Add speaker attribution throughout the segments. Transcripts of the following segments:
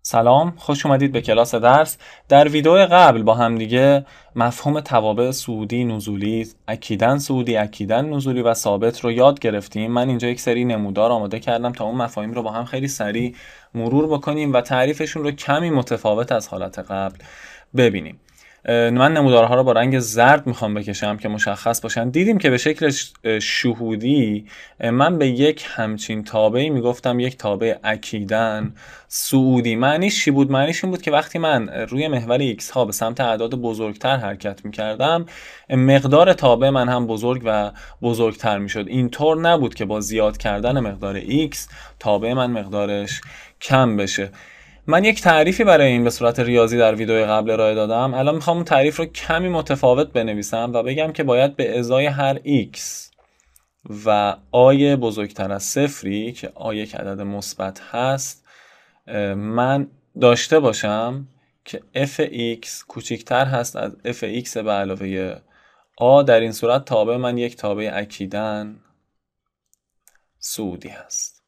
Speaker 1: سلام، خوش اومدید به کلاس درس. در ویدیو قبل با همدیگه مفهوم توابع صعودی نزولی، اکیدن صعودی، اکیدن نزولی و ثابت رو یاد گرفتیم. من اینجا یک سری نمودار آماده کردم تا اون مفاهیم رو با هم خیلی سریع مرور بکنیم و تعریفشون رو کمی متفاوت از حالت قبل ببینیم. من نمودارها رو با رنگ زرد میخوام بکشم که مشخص باشن. دیدیم که به شکل شهودی من به یک همچین تابعی میگفتم یک تابع اکیدن صعودی. معنیش چی بود؟ معنیش این بود که وقتی من روی محور x ها به سمت اعداد بزرگتر حرکت میکردم، مقدار تابع من هم بزرگ و بزرگتر میشد. اینطور نبود که با زیاد کردن مقدار x تابع من مقدارش کم بشه. من یک تعریفی برای این به صورت ریاضی در ویدیو قبل ارائه دادم. الان میخوام اون تعریف رو کمی متفاوت بنویسم و بگم که باید به ازای هر x و آی بزرگتر از صفری که آ یک عدد مثبت هست من داشته باشم که f(x) کوچکتر هست از f(x) به علاوه آ. در این صورت تابع من یک تابع اکیدن صعودی هست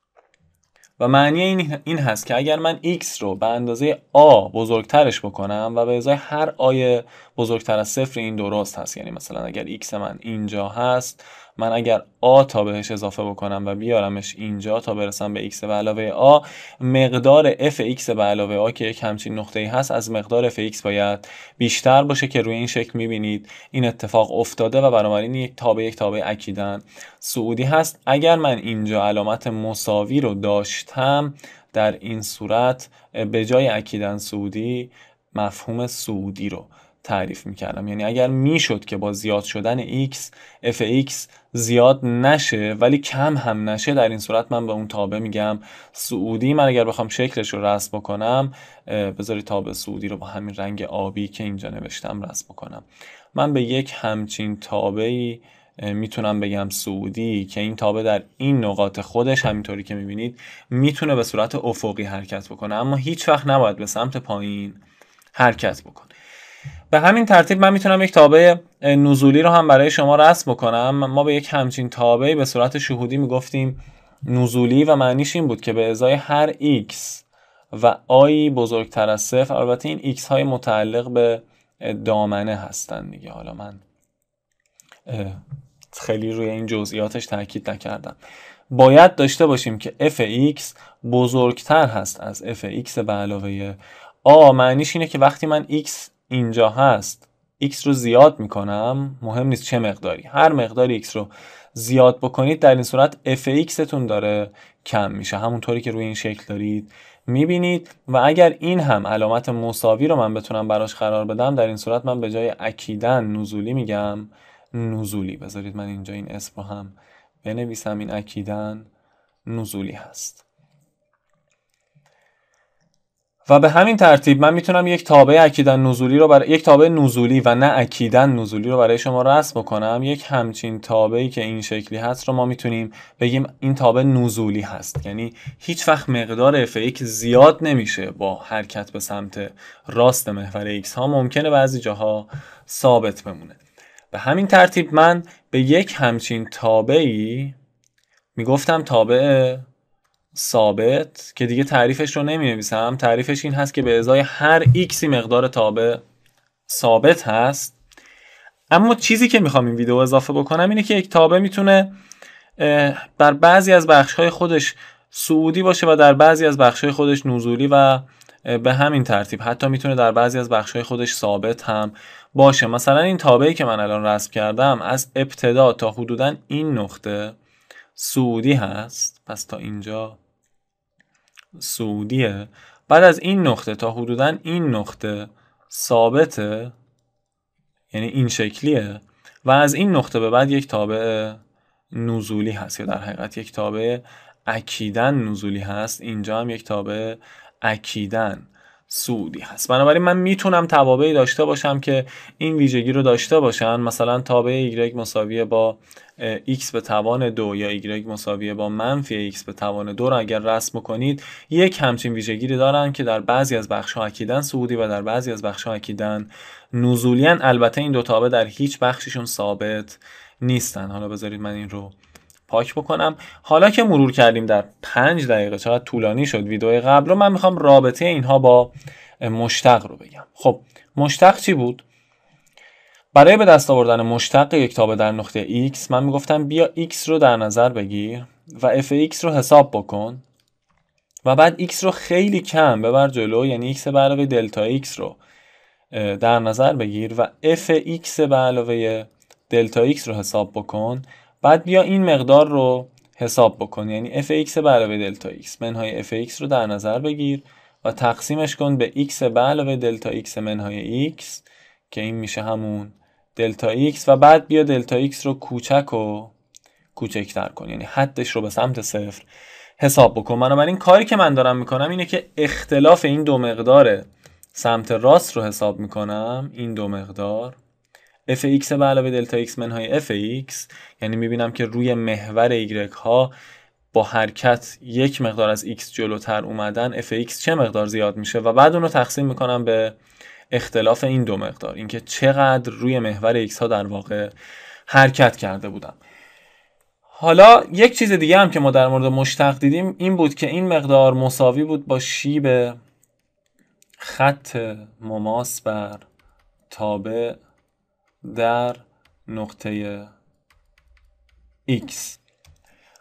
Speaker 1: و معنی این هست که اگر من x رو به اندازه آ بزرگترش بکنم و به ازای هر آی بزرگتر از صفر، این درست هست، یعنی مثلا اگر x من اینجا هست، من اگر آ تا بهش اضافه بکنم و بیارمش اینجا تا برسم به x به علاوه آ، مقدار f(x) به علاوه آ که یک همچین نقطه‌ای هست از مقدار f(x) باید بیشتر باشه که روی این شکل میبینید این اتفاق افتاده و بنابراین یک تابع اکیدن صعودی هست. اگر من اینجا علامت مساوی رو داشتم، در این صورت به جای اکیدن صعودی مفهوم صعودی رو تعریف میکردم. یعنی اگر میشد که با زیاد شدن x f(x) زیاد نشه ولی کم هم نشه، در این صورت من به اون تابع میگم صعودی. من اگر بخوام شکلش رو رسم بکنم، بذارید تابع صعودی رو با همین رنگ آبی که اینجا نوشتم رسم بکنم. من به یک همچین تابعی میتونم بگم صعودی که این تابع در این نقاط خودش همینطوری که میبینید میتونه به صورت افقی حرکت بکنه، اما هیچ وقت نباید به سمت پایین حرکت بکنه. به همین ترتیب من میتونم یک تابع نزولی رو هم برای شما رسم بکنم. ما به یک همچین تابعی به صورت شهودی میگفتیم نزولی و معنیش این بود که به ازای هر x و آی بزرگتر از صفر، البته این x های متعلق به دامنه هستن دیگه، حالا من خیلی روی این جزئیاتش تاکید نکردم، باید داشته باشیم که f(x) بزرگتر هست از f(x) به علاوه آ. معنیش اینه که وقتی من x اینجا هست x رو زیاد میکنم، مهم نیست چه مقداری، هر مقداری x رو زیاد بکنید در این صورت f(x) تون داره کم میشه، همونطوری که روی این شکل دارید میبینید. و اگر این هم علامت مساوی رو من بتونم براش قرار بدم، در این صورت من به جای اکیدن نزولی میگم نزولی. بذارید من اینجا این اسم رو هم بنویسم، این اکیدن نزولی هست. و به همین ترتیب من میتونم یک تابع اکیدن نزولی رو یک تابع نزولی و نه اکیدن نزولی رو برای شما رسم بکنم. یک همچین تابعی که این شکلی هست رو ما میتونیم بگیم این تابع نزولی هست، یعنی هیچ وقت مقدار f(x) زیاد نمیشه با حرکت به سمت راست محور x ها، ممکنه بعضی جاها ثابت بمونه. به همین ترتیب من به یک همچین تابعی میگفتم تابع ثابت که دیگه تعریفش رو نمی نویسم. تعریفش این هست که به ازای هر x مقدار تابع ثابت هست. اما چیزی که میخوام این ویدیو اضافه بکنم اینه که یک تابع میتونه در بعضی از بخش‌های خودش صعودی باشه و در بعضی از بخش‌های خودش نزولی و به همین ترتیب حتی میتونه در بعضی از بخش‌های خودش ثابت هم باشه. مثلا این تابعی که من الان رسم کردم از ابتدا تا حدوداً این نقطه صعودی هست، پس تا اینجا صعودیه. بعد از این نقطه تا حدوداً این نقطه ثابته، یعنی این شکلیه، و از این نقطه به بعد یک تابع نزولی هست یا در حقیقت یک تابع اکیدن نزولی هست. اینجا هم یک تابع اکیدن صعودی هست. بنابراین من میتونم توابعی داشته باشم که این ویژگی رو داشته باشن. مثلا تابع y مساویه با x به توان 2 یا y مساویه با منفی x به توان 2 رو اگر رسم کنید، یک همچین ویژگی رو دارن که در بعضی از بخش‌ها اکیدن صعودی و در بعضی از بخش‌ها اکیدن نزولی هن. البته این دو تابع در هیچ بخششون ثابت نیستن. حالا بذارید من این رو پاک بکنم. حالا که مرور کردیم در 5 دقیقه، چقدر طولانی شد ویدیو قبل رو، من میخوام رابطه اینها با مشتق رو بگم. خب مشتق چی بود؟ برای به دست آوردن مشتق یک تابع در نقطه x من میگفتم بیا x رو در نظر بگیر و f(x) رو حساب بکن و بعد x رو خیلی کم ببر جلو، یعنی x به علاوه دلتا x رو در نظر بگیر و f(x) به علاوه دلتا x رو حساب بکن. بعد بیا این مقدار رو حساب بکن، یعنی f(x) به علاوه دلتا x منهای f(x) رو در نظر بگیر و تقسیمش کن به x به علاوه دلتا x منهای x که این میشه همون دلتا x و بعد بیا دلتا x رو کوچک و کوچکتر کن، یعنی حدش رو به سمت صفر حساب بکن. بنابراین کاری که من دارم میکنم اینه که اختلاف این دو مقدار سمت راست رو حساب میکنم، این دو مقدار f(x) به علاوه دلتا x منهای f(x), یعنی میبینم که روی محور y ها با حرکت یک مقدار از x جلوتر اومدن f(x) چه مقدار زیاد میشه و بعد اون رو تقسیم میکنم به اختلاف این دو مقدار، اینکه چقدر روی محور x ها در واقع حرکت کرده بودم. حالا یک چیز دیگه هم که ما در مورد مشتق دیدیم این بود که این مقدار مساوی بود با شیب خط مماس بر تابع در نقطه x.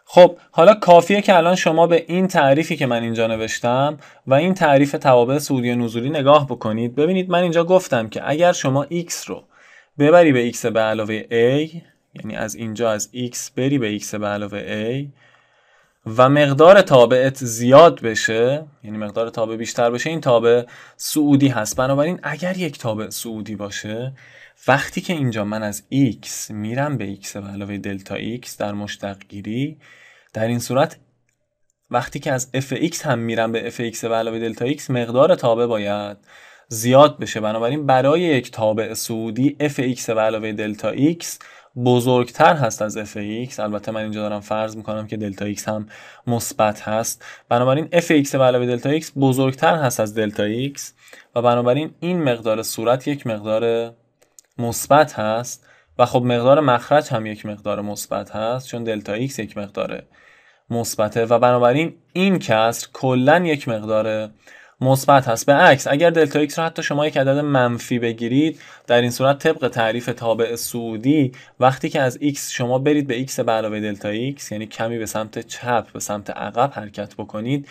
Speaker 1: خب حالا کافیه که الان شما به این تعریفی که من اینجا نوشتم و این تعریف توابع صعودی و نزولی نگاه بکنید. ببینید من اینجا گفتم که اگر شما x رو ببری به x به علاوه a، یعنی از اینجا از x بری به x به علاوه a و مقدار تابعت زیاد بشه، یعنی مقدار تابع بیشتر بشه، این تابع صعودی هست. بنابراین اگر یک تابع صعودی باشه، وقتی که اینجا من از x میرم به x به علاوه دلتا x در مشتق گیری، در این صورت وقتی که از f(x) هم میرم به f(x) به علاوه دلتا x، مقدار تابع باید زیاد بشه. بنابراین برای یک تابع صعودی f(x) به علاوه دلتا x بزرگتر هست از f(x). البته من اینجا دارم فرض میکنم که دلتا x هم مثبت هست، بنابراین f(x) به علاوه دلتا x بزرگتر هست از دلتا x و بنابراین این مقدار صورت یک مقدار مثبت هست و خب مقدار مخرج هم یک مقدار مثبت هست چون دلتا x یک مقدار مثبته و بنابراین این کسر کلا یک مقدار مثبت هست. به عکس اگر دلتا x رو حتی شما یک عدد منفی بگیرید، در این صورت طبق تعریف تابع صعودی وقتی که از x شما برید به x به علاوه دلتا x، یعنی کمی به سمت چپ به سمت عقب حرکت بکنید،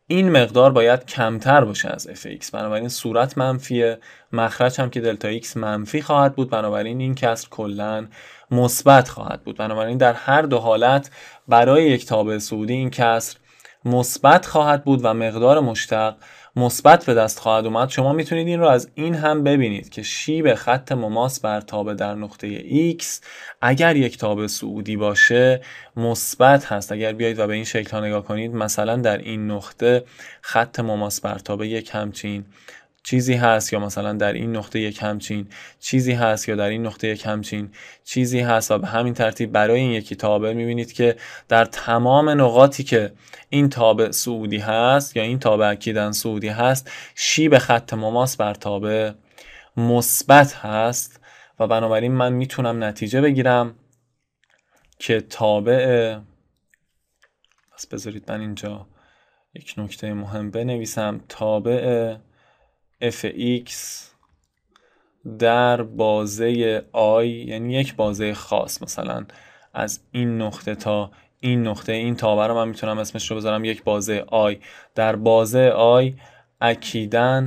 Speaker 1: این مقدار باید کمتر باشه از f(x). بنابراین صورت منفیه، مخرج هم که دلتا x منفی خواهد بود، بنابراین این کسر کلا مثبت خواهد بود. بنابراین در هر دو حالت برای یک تابع صعودی این کسر مثبت خواهد بود و مقدار مشتق مثبت به دست خواهد اومد. شما میتونید این رو از این هم ببینید که شیب خط مماس بر تابع در نقطه x اگر یک تابع صعودی باشه مثبت هست. اگر بیایید و به این شکل ها نگاه کنید، مثلا در این نقطه خط مماس بر تابع یک همچین چیزی هست، یا مثلا در این نقطه یک همچین چیزی هست، یا در این نقطه یک همچین چیزی هست و به همین ترتیب برای این یکی تابع میبینید که در تمام نقاطی که این تابع صعودی هست یا این تابع اکیداً صعودی هست، شیب خط مماس بر تابع مثبت هست و بنابراین من میتونم نتیجه بگیرم که تابع، پس بذارید من اینجا یک نکته مهم بنویسم، تابع f(x) در بازه i، یعنی یک بازه خاص، مثلا از این نقطه تا این نقطه، این تابع رو من میتونم اسمش رو بذارم یک بازه i، در بازه i اکیداً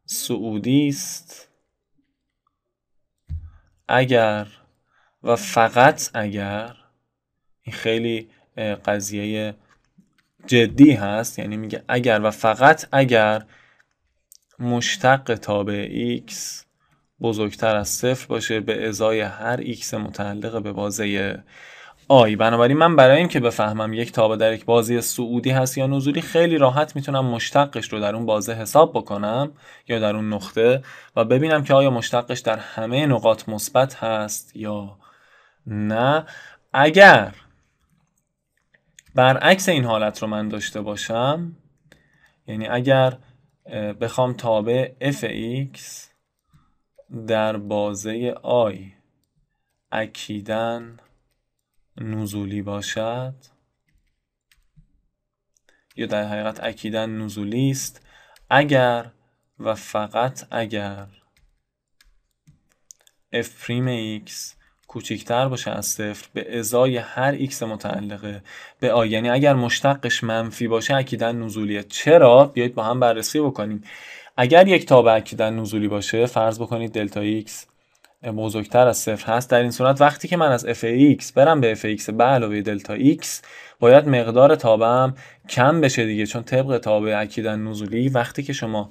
Speaker 1: صعودی است اگر و فقط اگر، این خیلی قضیه جدی هست، یعنی میگه اگر و فقط اگر مشتق تابع x بزرگتر از صفر باشه به ازای هر x متعلق به بازه i. بنابراین من برای اینکه بفهمم یک تابع در یک بازه صعودی هست یا نزولی، خیلی راحت میتونم مشتقش رو در اون بازه حساب بکنم یا در اون نقطه و ببینم که آیا مشتقش در همه نقاط مثبت هست یا نه. اگر برعکس این حالت رو من داشته باشم، یعنی اگر بخوام تابع f(x) در بازه i اکیداً نزولی باشد یا در حقیقت اکیداً نزولی است اگر و فقط اگر f پریم x کوچکتر باشه از صفر به ازای هر x متعلقه به آ. یعنی اگر مشتقش منفی باشه اکیداً نزولیه. چرا؟ بیایید با هم بررسی بکنیم. اگر یک تابع اکیداً نزولی باشه، فرض بکنید دلتا x بزرگتر از صفر هست، در این صورت وقتی که من از f(x) برم به f(x) به علاوه دلتا x باید مقدار تابعم کم بشه دیگه، چون طبق تابع اکیداً نزولی وقتی که شما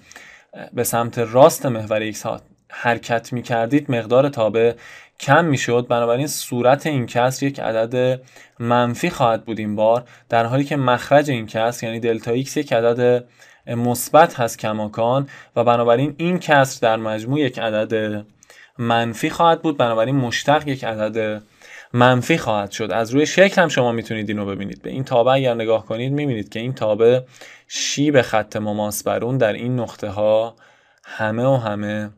Speaker 1: به سمت راست محور x ها حرکت می کردید مقدار تابع کم می شد، بنابراین صورت این کسر یک عدد منفی خواهد بود این بار، در حالی که مخرج این کسر یعنی دلتا x یک عدد مثبت هست کماکان و بنابراین این کسر در مجموع یک عدد منفی خواهد بود، بنابراین مشتق یک عدد منفی خواهد شد. از روی شکل هم شما میتونید اینو ببینید. به این تابع اگر نگاه کنید میبینید که این تابع شیب خط مماس بر اون در این نقطه ها همه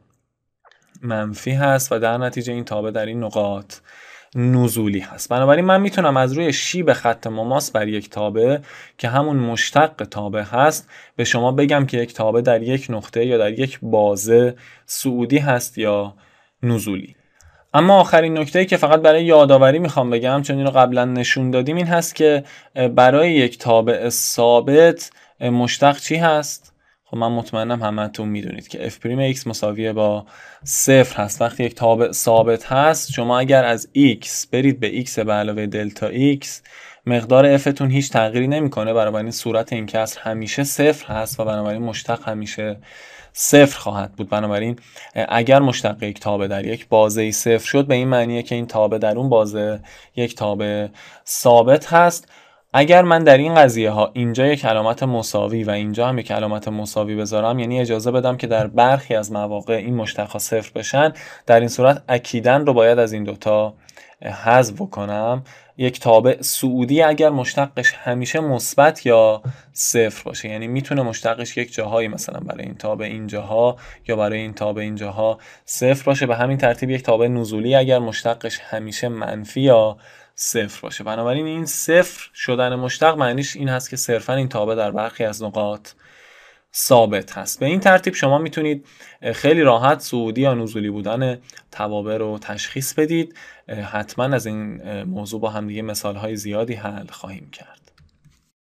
Speaker 1: منفی هست و در نتیجه این تابع در این نقاط نزولی هست. بنابراین من میتونم از روی شیب خط مماس بر یک تابع که همون مشتق تابع هست به شما بگم که یک تابع در یک نقطه یا در یک بازه صعودی هست یا نزولی. اما آخرین نکته‌ای که فقط برای یادآوری میخوام بگم، چون اینو قبلا نشون دادیم، این هست که برای یک تابع ثابت مشتق چی هست؟ خب من مطمئنم همتون میدونید که f پریم x مساویه با صفر هست. وقتی یک تابع ثابت هست شما اگر از x برید به x به علاوه دلتا x مقدار f تون هیچ تغییری نمیکنه، بنابراین صورت این کسر همیشه صفر هست و بنابراین مشتق همیشه صفر خواهد بود. بنابراین اگر مشتق یک تابع در یک بازه صفر شد به این معنیه که این تابع در اون بازه یک تابع ثابت هست. اگر من در این قضیه ها اینجا یک علامت مساوی و اینجا هم یک علامت مساوی بذارم، یعنی اجازه بدم که در برخی از مواقع این مشتق ها صفر بشن، در این صورت اکیداً رو باید از این دوتا حذف کنم. یک تابع صعودی اگر مشتقش همیشه مثبت یا صفر باشه، یعنی میتونه مشتقش یک جاهایی مثلا برای این تابع اینجاها یا برای این تابع اینجاها صفر باشه. به همین ترتیب یک تابع نزولی اگر مشتقش همیشه منفی یا صفر باشه. بنابراین این صفر شدن مشتق معنیش این هست که صرفا این تابع در برخی از نقاط ثابت هست. به این ترتیب شما میتونید خیلی راحت صعودی یا نزولی بودن توابع رو تشخیص بدید. حتما از این موضوع با هم دیگه مثالهای زیادی حل خواهیم کرد.